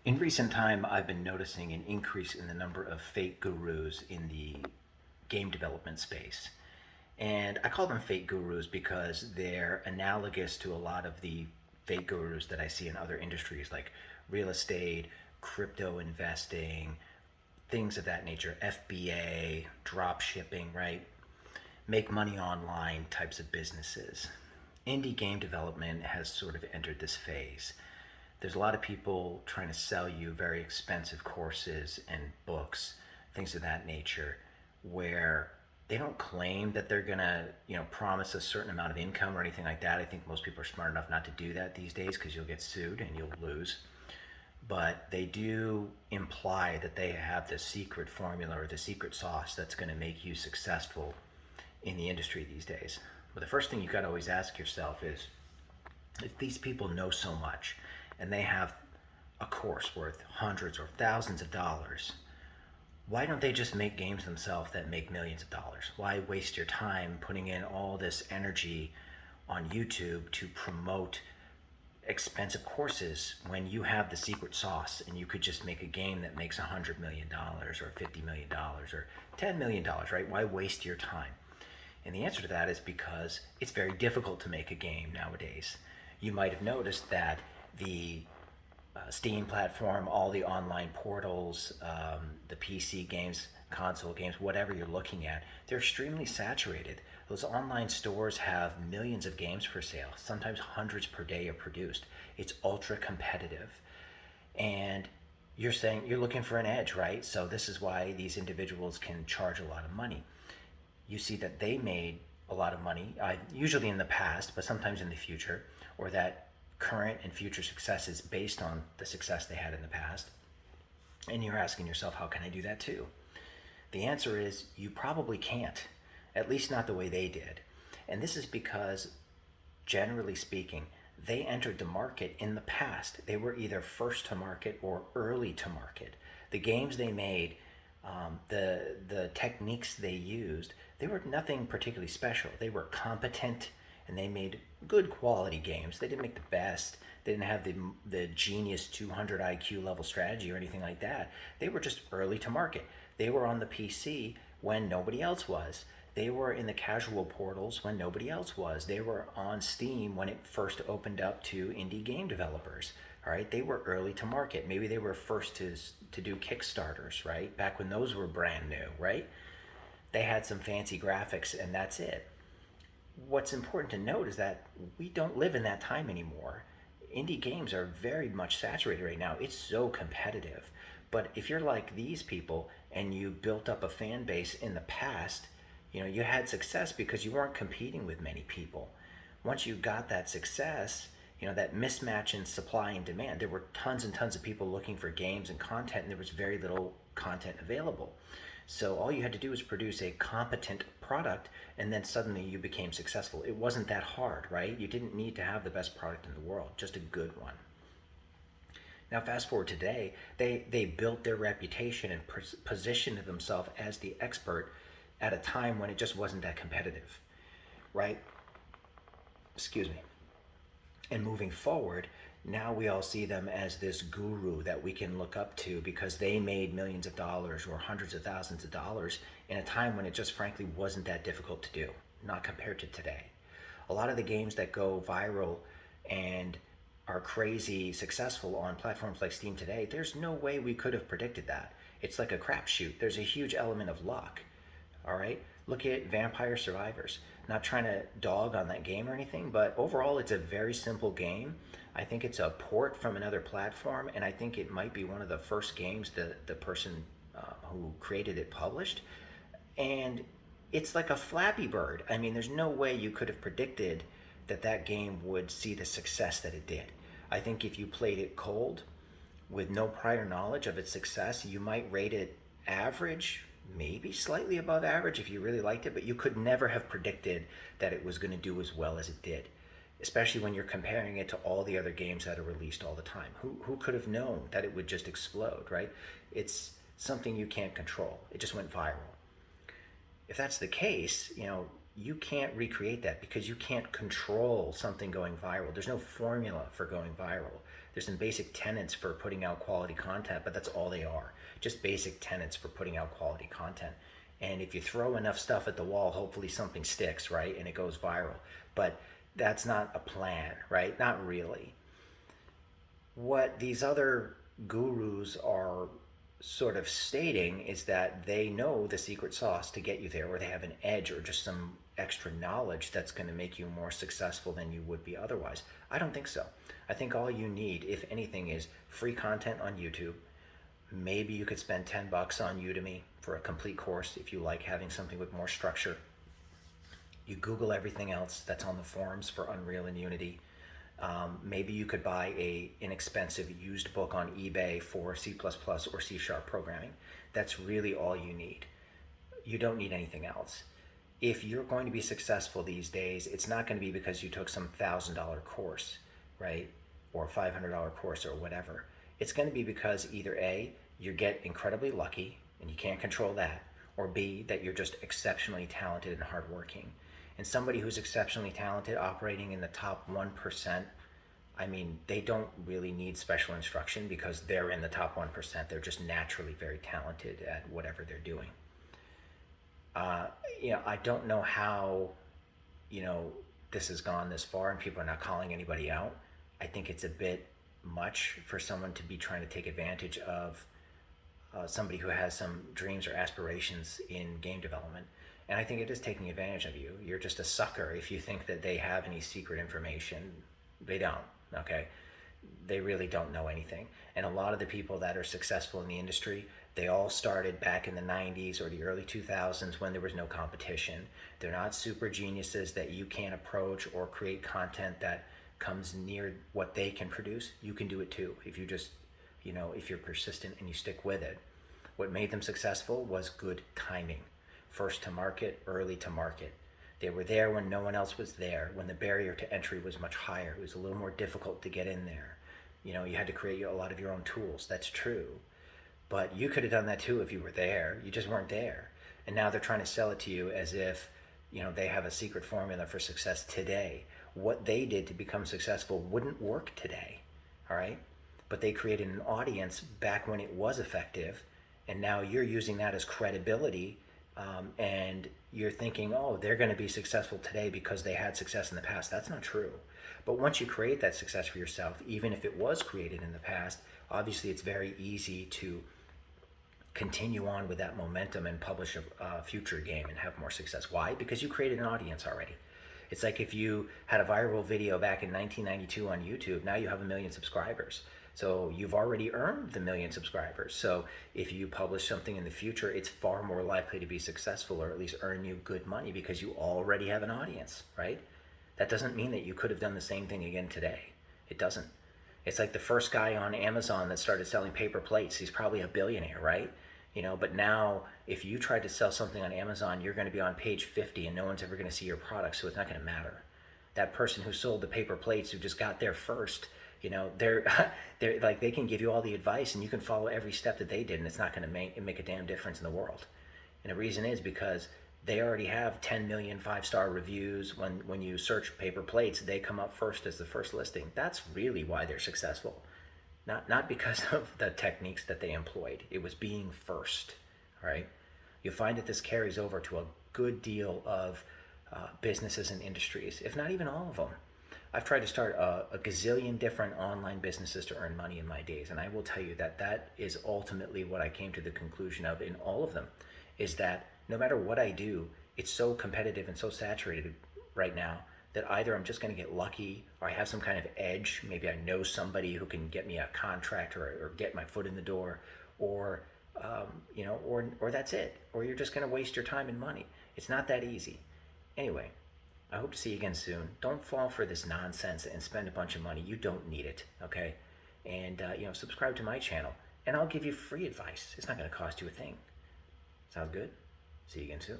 In recent time, I've been noticing an increase in the number of fake gurus in the game development space. And I call them fake gurus because they're analogous to a lot of the fake gurus that I see in other industries like real estate, crypto investing, things of that nature, FBA, drop shipping, right? Make money online types of businesses. Indie game development has sort of entered this phase. There's a lot of people trying to sell you very expensive courses and books, things of that nature, where they don't claim that they're gonna, promise a certain amount of income or anything like that. I think most people are smart enough not to do that these days because you'll get sued and you'll lose. But they do imply that they have the secret formula or the secret sauce that's going to make you successful in the industry these days. But the first thing you got to always ask yourself is, if these people know so much and they have a course worth hundreds or thousands of dollars, why don't they just make games themselves that make millions of dollars? Why waste your time putting in all this energy on YouTube to promote expensive courses when you have the secret sauce and you could just make a game that makes $100 million or $50 million or $10 million, right? Why waste your time? And the answer to that is because it's very difficult to make a game nowadays. You might have noticed that the Steam platform, all the online portals, the PC games, console games, whatever you're looking at, they're extremely saturated. Those online stores have millions of games for sale. Sometimes hundreds per day are produced. It's ultra competitive. And you're saying you're looking for an edge, right? So this is why these individuals can charge a lot of money. You see that they made a lot of money, usually in the past, but sometimes in the future, or that current and future success is based on the success they had in the past. And you're asking yourself, how can I do that too? The answer is you probably can't, at least not the way they did. And this is because, generally speaking, they entered the market in the past. They were either first to market or early to market. The games they made, the techniques they used, they were nothing particularly special. They were competent and they made good quality games. They didn't make the best. They didn't have the genius 200 IQ level strategy or anything like that. They were just early to market. They were on the PC when nobody else was. They were in the casual portals when nobody else was. They were on Steam when it first opened up to indie game developers. All right, they were early to market. Maybe they were first to do Kickstarters, right? Back when those were brand new, right? They had some fancy graphics and that's it. What's important to note is that we don't live in that time anymore. Indie games are very much saturated right now. It's so competitive. But if you're like these people and you built up a fan base in the past, you had success because you weren't competing with many people. Once you got that success, that mismatch in supply and demand, there were tons and tons of people looking for games and content, and there was very little content available. So all you had to do was produce a competent product, and then suddenly you became successful. It wasn't that hard, right? You didn't need to have the best product in the world, just a good one. Now, fast forward today, they built their reputation and positioned themselves as the expert at a time when it just wasn't that competitive, right? Excuse me. And moving forward, now we all see them as this guru that we can look up to because they made millions of dollars or hundreds of thousands of dollars in a time when it just frankly wasn't that difficult to do, not compared to today. A lot of the games that go viral and are crazy successful on platforms like Steam today, there's no way we could have predicted that. It's like a crapshoot. There's a huge element of luck. All right? Look at Vampire Survivors. Not trying to dog on that game or anything, but overall it's a very simple game. I think it's a port from another platform, and I think it might be one of the first games the person who created it published. And it's like a Flappy Bird. I mean, there's no way you could have predicted that game would see the success that it did. I think if you played it cold with no prior knowledge of its success, you might rate it average, maybe slightly above average if you really liked it, but you could never have predicted that it was going to do as well as it did, especially when you're comparing it to all the other games that are released all the time. Who could have known that it would just explode, right? It's something you can't control. It just went viral. If that's the case, you can't recreate that because you can't control something going viral. There's no formula for going viral. There's some basic tenets for putting out quality content, but that's all they are. Just basic tenets for putting out quality content. And if you throw enough stuff at the wall, hopefully something sticks, right? And it goes viral. But that's not a plan, right? Not really. What these other gurus are sort of stating is that they know the secret sauce to get you there, or they have an edge or just some extra knowledge that's going to make you more successful than you would be otherwise. I don't think so. I think all you need, if anything, is free content on YouTube. Maybe you could spend $10 on Udemy for a complete course if you like having something with more structure. You Google everything else that's on the forums for Unreal and Unity. Maybe you could buy a inexpensive used book on eBay for C++ or C# programming. That's really all you need. You don't need anything else. If you're going to be successful these days, it's not going to be because you took some $1,000 course, right? Or $500 course or whatever. It's going to be because either A, you get incredibly lucky and you can't control that, or B, that you're just exceptionally talented and hardworking. And somebody who's exceptionally talented, operating in the top 1%, I mean, they don't really need special instruction because they're in the top 1%. They're just naturally very talented at whatever they're doing. I don't know how, this has gone this far and people are not calling anybody out. I think it's a bit much for someone to be trying to take advantage of somebody who has some dreams or aspirations in game development. And I think it is taking advantage of you. You're just a sucker if you think that they have any secret information. They don't, okay? They really don't know anything. And a lot of the people that are successful in the industry, they all started back in the 90s or the early 2000s when there was no competition. They're not super geniuses that you can't approach or create content that comes near what they can produce. You can do it too if you just, if you're persistent and you stick with it. What made them successful was good timing. First to market, early to market. They were there when no one else was there, when the barrier to entry was much higher. It was a little more difficult to get in there. You had to create a lot of your own tools. That's true. But you could have done that too if you were there. You just weren't there. And now they're trying to sell it to you as if, they have a secret formula for success today. What they did to become successful wouldn't work today, all right? But they created an audience back when it was effective, and now you're using that as credibility. And you're thinking, oh, they're going to be successful today because they had success in the past. That's not true. But once you create that success for yourself, even if it was created in the past, obviously it's very easy to continue on with that momentum and publish a future game and have more success. Why? Because you created an audience already. It's like if you had a viral video back in 1992 on YouTube, now you have 1 million subscribers. So you've already earned the 1 million subscribers. So if you publish something in the future, it's far more likely to be successful or at least earn you good money because you already have an audience, right? That doesn't mean that you could have done the same thing again today. It doesn't. It's like the first guy on Amazon that started selling paper plates. He's probably a billionaire, right? But now if you try to sell something on Amazon, you're going to be on page 50 and no one's ever going to see your product, so it's not going to matter. That person who sold the paper plates, who just got there first, they're like, they can give you all the advice and you can follow every step that they did, and it's not going to make a damn difference in the world. And the reason is because they already have 10 million 5-star reviews. When you search paper plates, they come up first as the first listing. That's really why they're successful. Not because of the techniques that they employed. It was being first, all right? You'll find that this carries over to a good deal of businesses and industries, if not even all of them. I've tried to start a gazillion different online businesses to earn money in my days, and I will tell you that that is ultimately what I came to the conclusion of in all of them, is that no matter what I do, it's so competitive and so saturated right now that either I'm just going to get lucky or I have some kind of edge. Maybe I know somebody who can get me a contract or get my foot in the door, or or that's it. Or you're just going to waste your time and money. It's not that easy. Anyway, I hope to see you again soon. Don't fall for this nonsense and spend a bunch of money. You don't need it, okay? And subscribe to my channel, and I'll give you free advice. It's not going to cost you a thing. Sounds good? See you again soon.